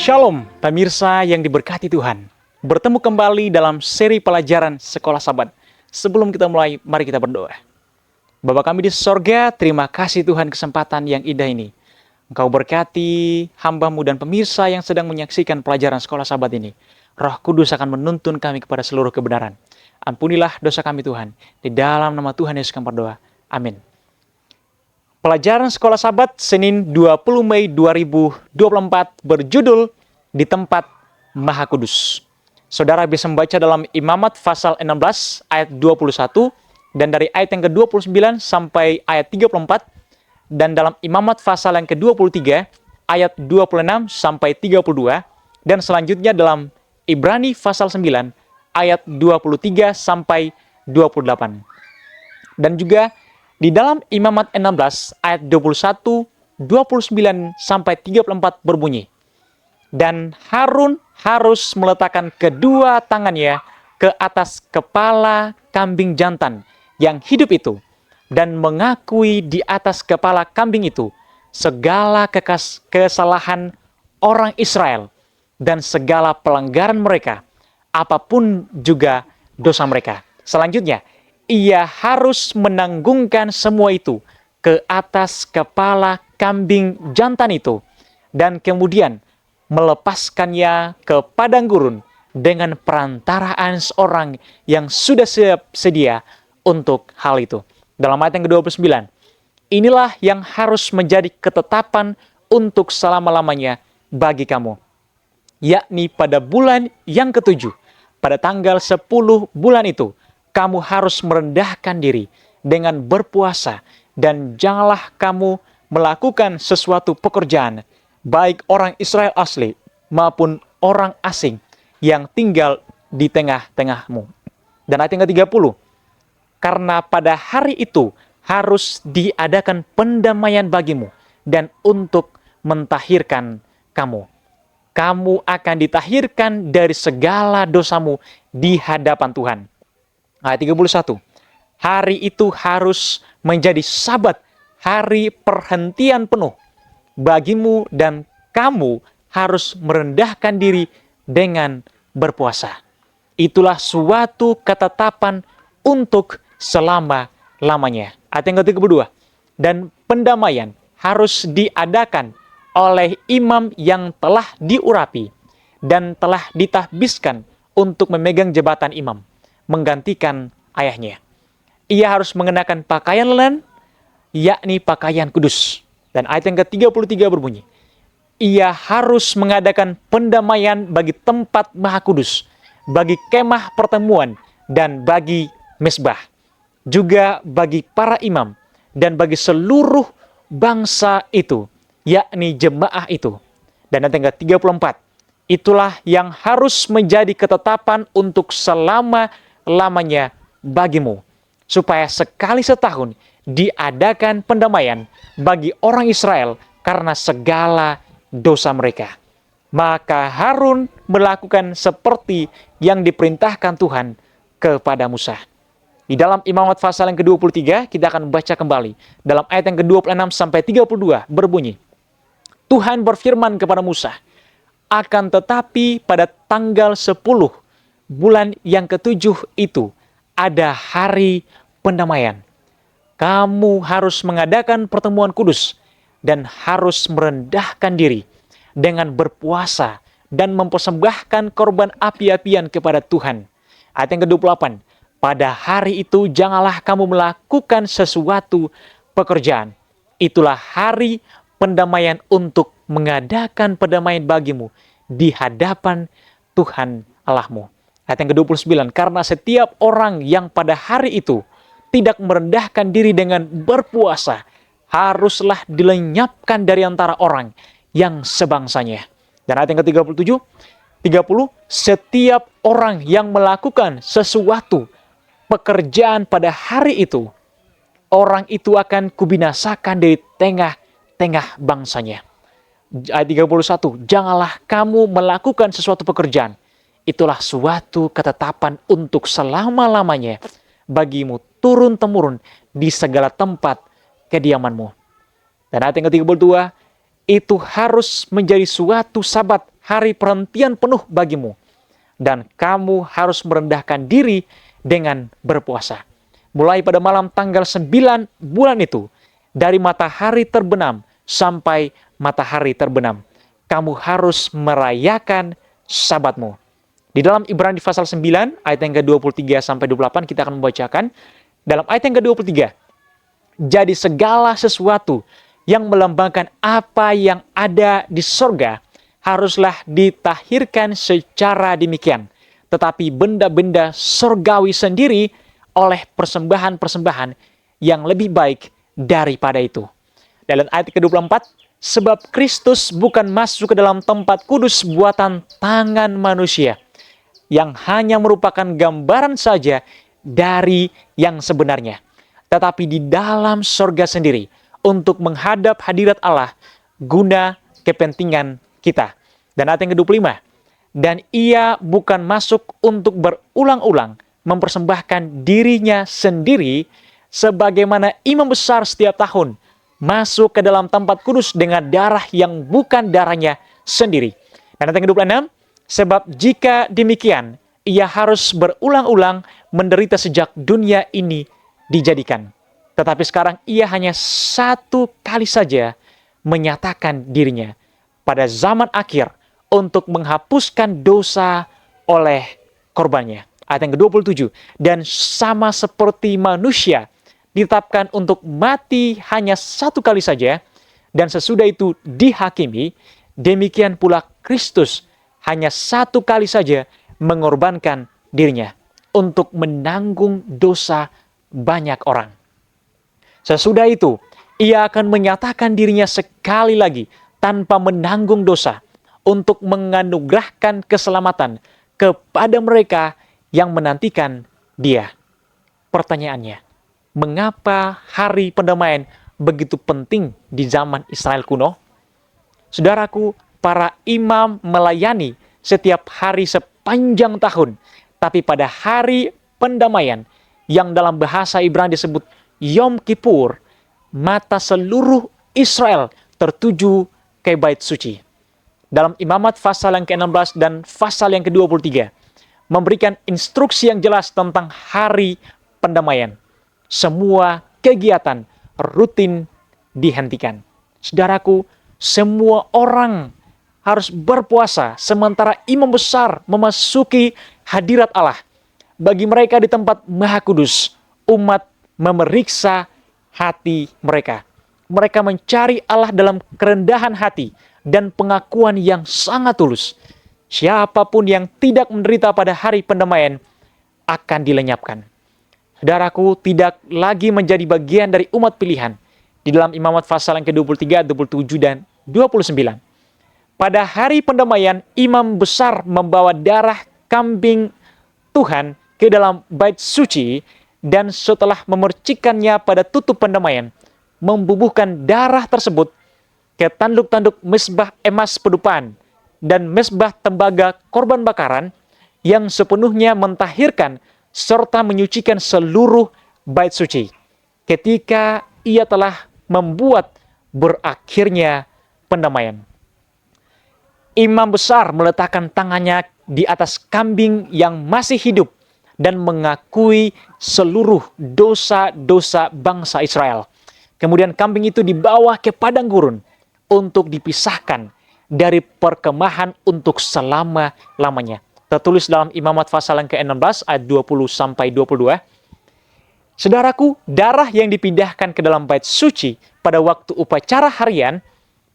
Shalom, pemirsa yang diberkati Tuhan. Bertemu kembali dalam seri pelajaran Sekolah Sabat. Sebelum kita mulai, mari kita berdoa. Bapa kami di sorga, terima kasih Tuhan kesempatan yang indah ini. Engkau berkati hamba-Mu dan pemirsa yang sedang menyaksikan pelajaran Sekolah Sabat ini. Roh Kudus akan menuntun kami kepada seluruh kebenaran. Ampunilah dosa kami Tuhan. Di dalam nama Tuhan Yesus kami berdoa. Amin. Pelajaran Sekolah Sabat Senin 20 Mei 2024 berjudul Di Tempat Maha Kudus. Saudara bisa membaca dalam Imamat pasal 16 ayat 21 dan dari ayat yang ke-29 sampai ayat 34 dan dalam Imamat pasal yang ke-23 ayat 26 sampai 32 dan selanjutnya dalam Ibrani pasal 9 ayat 23 sampai 28. Dan juga di dalam Imamat 16 ayat 21, 29 sampai 34 berbunyi, dan Harun harus meletakkan kedua tangannya ke atas kepala kambing jantan yang hidup itu dan mengakui di atas kepala kambing itu segala kesalahan orang Israel dan segala pelanggaran mereka, apapun juga dosa mereka. Selanjutnya, ia harus menanggungkan semua itu ke atas kepala kambing jantan itu dan kemudian melepaskannya ke padang gurun dengan perantaraan seorang yang sudah sedia untuk hal itu. Dalam ayat yang ke-29, inilah yang harus menjadi ketetapan untuk selama-lamanya bagi kamu, yakni pada bulan yang ketujuh, pada tanggal 10 bulan itu, kamu harus merendahkan diri dengan berpuasa dan janganlah kamu melakukan sesuatu pekerjaan, baik orang Israel asli maupun orang asing yang tinggal di tengah-tengahmu. Dan ayat yang ke-30, karena pada hari itu harus diadakan pendamaian bagimu dan untuk mentahirkan kamu. Kamu akan ditahirkan dari segala dosamu di hadapan Tuhan. Ayat 31, hari itu harus menjadi sabat, hari perhentian penuh bagimu dan kamu harus merendahkan diri dengan berpuasa. Itulah suatu ketetapan untuk selama-lamanya. Ayat yang kedua, dan pendamaian harus diadakan oleh imam yang telah diurapi dan telah ditahbiskan untuk memegang jabatan imam, menggantikan ayahnya. Ia harus mengenakan pakaian linen, yakni pakaian kudus. Dan ayat yang ke-33 berbunyi, ia harus mengadakan pendamaian bagi tempat maha kudus, bagi kemah pertemuan, dan bagi mesbah, juga bagi para imam, dan bagi seluruh bangsa itu, yakni jemaah itu. Dan ayat yang ke-34, itulah yang harus menjadi ketetapan untuk selama-lamanya bagimu, supaya sekali setahun diadakan pendamaian bagi orang Israel karena segala dosa mereka. Maka Harun melakukan seperti yang diperintahkan Tuhan kepada Musa. Di dalam Imamat pasal yang ke-23, kita akan membaca kembali. Dalam ayat yang ke-26 sampai 32 berbunyi, Tuhan berfirman kepada Musa, akan tetapi pada tanggal 10 bulan yang ketujuh itu ada hari pendamaian. Kamu harus mengadakan pertemuan kudus dan harus merendahkan diri dengan berpuasa dan mempersembahkan korban api-apian kepada Tuhan. Ayat yang ke-28, pada hari itu janganlah kamu melakukan sesuatu pekerjaan. Itulah hari pendamaian untuk mengadakan pendamaian bagimu di hadapan Tuhan Allahmu. Ayat yang ke-29, karena setiap orang yang pada hari itu tidak merendahkan diri dengan berpuasa, haruslah dilenyapkan dari antara orang yang sebangsanya. Dan ayat yang ke-37, 30, setiap orang yang melakukan sesuatu pekerjaan pada hari itu, orang itu akan kubinasakan dari tengah-tengah bangsanya. Ayat 31, janganlah kamu melakukan sesuatu pekerjaan. Itulah suatu ketetapan untuk selama-lamanya bagimu turun-temurun di segala tempat kediamanmu. Dan ayat yang ke-32, itu harus menjadi suatu sabat hari perhentian penuh bagimu. Dan kamu harus merendahkan diri dengan berpuasa. Mulai pada malam tanggal 9 bulan itu, dari matahari terbenam sampai matahari terbenam, kamu harus merayakan Sabatmu. Di dalam Ibrani pasal 9, ayat yang ke-23 sampai 28, kita akan membacakan. Dalam ayat yang ke-23, jadi segala sesuatu yang melambangkan apa yang ada di sorga haruslah ditahirkan secara demikian. Tetapi benda-benda sorgawi sendiri oleh persembahan-persembahan yang lebih baik daripada itu. Dalam ayat ke-24, sebab Kristus bukan masuk ke dalam tempat kudus buatan tangan manusia, yang hanya merupakan gambaran saja dari yang sebenarnya, tetapi di dalam sorga sendiri, untuk menghadap hadirat Allah, guna kepentingan kita. Dan ayat yang ke-25, dan ia bukan masuk untuk berulang-ulang mempersembahkan dirinya sendiri, sebagaimana imam besar setiap tahun masuk ke dalam tempat kudus dengan darah yang bukan darahnya sendiri. Dan ayat yang ke-26, sebab jika demikian, ia harus berulang-ulang menderita sejak dunia ini dijadikan. Tetapi sekarang ia hanya satu kali saja menyatakan dirinya pada zaman akhir untuk menghapuskan dosa oleh korbannya. Ayat yang ke-27, dan sama seperti manusia ditetapkan untuk mati hanya satu kali saja, dan sesudah itu dihakimi, demikian pula Kristus hanya satu kali saja mengorbankan dirinya untuk menanggung dosa banyak orang. Sesudah itu, ia akan menyatakan dirinya sekali lagi tanpa menanggung dosa untuk menganugerahkan keselamatan kepada mereka yang menantikan dia. Pertanyaannya, mengapa hari pendamaian begitu penting di zaman Israel kuno? Saudaraku, para imam melayani setiap hari sepanjang tahun, tapi pada hari pendamaian yang dalam bahasa Ibrani disebut Yom Kippur, mata seluruh Israel tertuju ke bait suci. Dalam Imamat pasal yang ke-16 dan pasal yang ke-23, memberikan instruksi yang jelas tentang hari pendamaian. Semua kegiatan rutin dihentikan. Saudaraku, semua orang harus berpuasa sementara imam besar memasuki hadirat Allah. Bagi mereka di tempat Maha Kudus, umat memeriksa hati mereka. Mereka mencari Allah dalam kerendahan hati dan pengakuan yang sangat tulus. Siapapun yang tidak menderita pada hari pendamaian akan dilenyapkan. Saudaraku, tidak lagi menjadi bagian dari umat pilihan. Di dalam Imamat pasal yang ke-23, 27, dan 29. Pada hari pendamaian, imam besar membawa darah kambing Tuhan ke dalam bait suci, dan setelah memercikannya pada tutup pendamaian, membubuhkan darah tersebut ke tanduk-tanduk mezbah emas pedupaan dan mezbah tembaga korban bakaran, yang sepenuhnya mentahirkan serta menyucikan seluruh bait suci. Ketika ia telah membuat berakhirnya pendamaian, imam besar meletakkan tangannya di atas kambing yang masih hidup dan mengakui seluruh dosa-dosa bangsa Israel. Kemudian kambing itu dibawa ke padang gurun untuk dipisahkan dari perkemahan untuk selama-lamanya. Tertulis dalam Imamat pasal yang ke-16 ayat 20-22. Saudaraku, darah yang dipindahkan ke dalam bait suci pada waktu upacara harian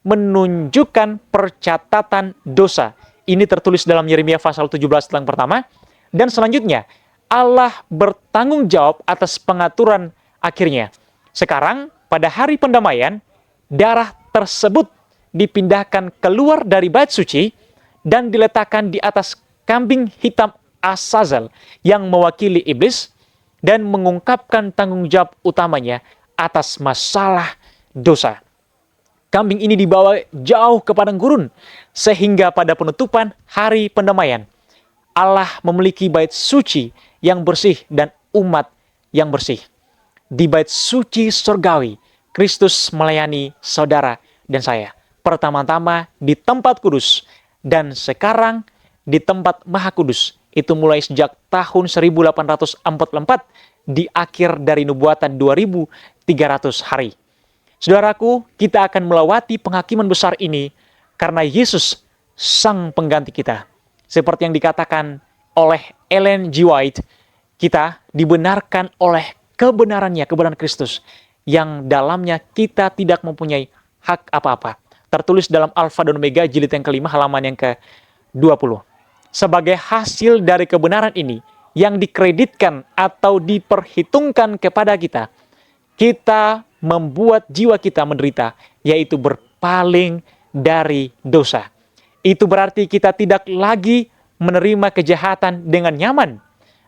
menunjukkan percatatan dosa. Ini tertulis dalam Yeremia pasal 17 yang pertama. Dan selanjutnya, Allah bertanggung jawab atas pengaturan akhirnya. Sekarang, pada hari pendamaian, darah tersebut dipindahkan keluar dari bait suci dan diletakkan di atas kambing hitam Azazel yang mewakili iblis dan mengungkapkan tanggung jawab utamanya atas masalah dosa. Kambing ini dibawa jauh ke padang gurun, sehingga pada penutupan hari pendamaian, Allah memiliki bait suci yang bersih dan umat yang bersih. Di bait suci surgawi, Kristus melayani saudara dan saya. Pertama-tama di tempat kudus, dan sekarang di tempat Maha Kudus. Itu mulai sejak tahun 1844 di akhir dari nubuatan 2300 hari. Saudaraku, kita akan melewati penghakiman besar ini karena Yesus sang pengganti kita. Seperti yang dikatakan oleh Ellen G. White, kita dibenarkan oleh kebenarannya, kebenaran Kristus, yang dalamnya kita tidak mempunyai hak apa-apa. Tertulis dalam Alfa dan Omega jilid yang kelima halaman yang ke-20. Sebagai hasil dari kebenaran ini yang dikreditkan atau diperhitungkan kepada kita, kita membuat jiwa kita menderita, yaitu berpaling dari dosa. Itu berarti kita tidak lagi menerima kejahatan dengan nyaman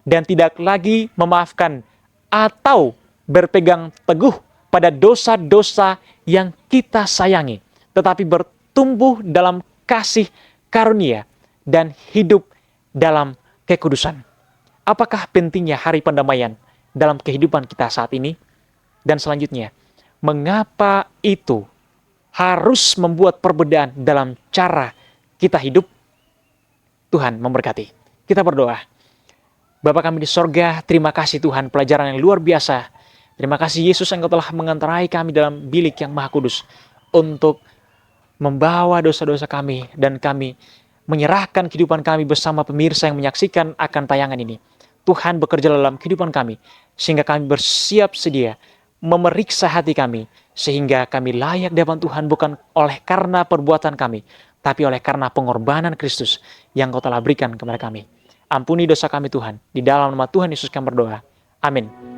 dan tidak lagi memaafkan atau berpegang teguh pada dosa-dosa yang kita sayangi, tetapi bertumbuh dalam kasih karunia dan hidup dalam kekudusan. Apakah pentingnya hari pendamaian dalam kehidupan kita saat ini? Dan selanjutnya, mengapa itu harus membuat perbedaan dalam cara kita hidup? Tuhan memberkati. Kita berdoa. Bapa kami di sorga, terima kasih Tuhan, pelajaran yang luar biasa. Terima kasih Yesus Engkau telah mengantarai kami dalam bilik yang Maha Kudus untuk membawa dosa-dosa kami, dan kami menyerahkan kehidupan kami bersama pemirsa yang menyaksikan akan tayangan ini. Tuhan bekerja dalam kehidupan kami, sehingga kami bersiap sedia memeriksa hati kami, sehingga kami layak di hadapan Tuhan bukan oleh karena perbuatan kami, tapi oleh karena pengorbanan Kristus yang Kau telah berikan kepada kami. Ampuni dosa kami Tuhan, di dalam nama Tuhan Yesus kami berdoa. Amin.